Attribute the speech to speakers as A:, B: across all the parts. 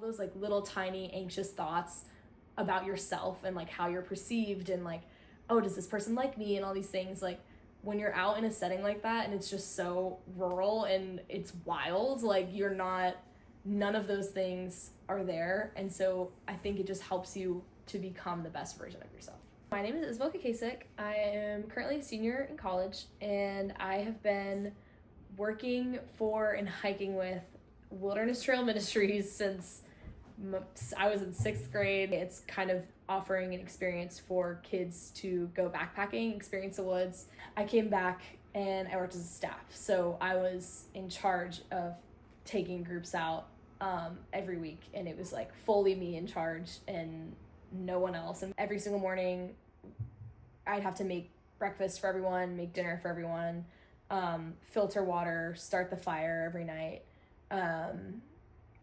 A: those like little tiny anxious thoughts about yourself and like how you're perceived and like, oh, does this person like me and all these things, like when you're out in a setting like that and it's just so rural and it's wild, like none of those things are there. And so I think it just helps you to become the best version of yourself. My name is Isabel Kakasik. I am currently a senior in college, and I have been working for and hiking with Wilderness Trail Ministries since I was in 6th grade. It's kind of offering an experience for kids to go backpacking, experience the woods. I came back and I worked as a staff, so I was in charge of taking groups out every week, and it was like fully me in charge and no one else. And every single morning I'd have to make breakfast for everyone, make dinner for everyone, filter water, start the fire every night,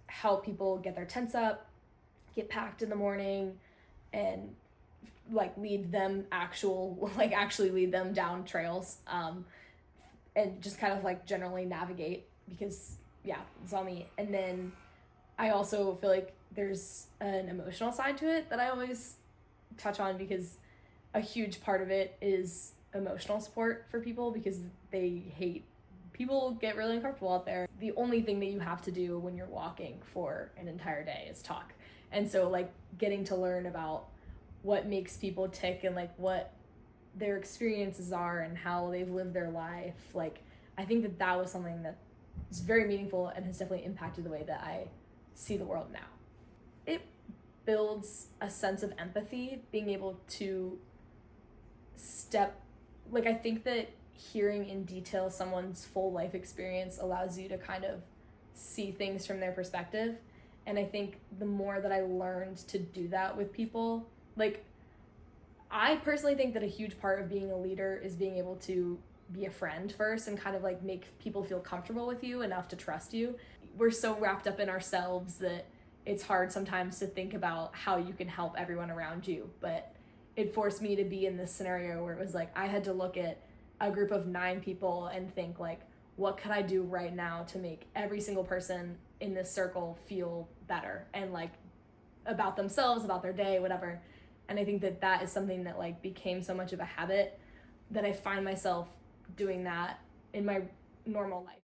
A: help people get their tents up, get packed in the morning, and like actually lead them down trails, and just kind of like generally navigate, because yeah, it's all me. And then I also feel like there's an emotional side to it that I always touch on, because a huge part of it is emotional support for people, because people get really uncomfortable out there. The only thing that you have to do when you're walking for an entire day is talk. And so like getting to learn about what makes people tick and like what their experiences are and how they've lived their life, like I think that was something that is very meaningful and has definitely impacted the way that I see the world now. It builds a sense of empathy, being able to I think that hearing in detail someone's full life experience allows you to kind of see things from their perspective. And I think the more that I learned to do that with people, like I personally think that a huge part of being a leader is being able to be a friend first and kind of like make people feel comfortable with you enough to trust you. We're so wrapped up in ourselves that it's hard sometimes to think about how you can help everyone around you. But it forced me to be in this scenario where it was like I had to look at a group of 9 people and think like, what could I do right now to make every single person in this circle feel better and like about themselves, about their day, whatever. And I think that is something that like became so much of a habit that I find myself doing that in my normal life.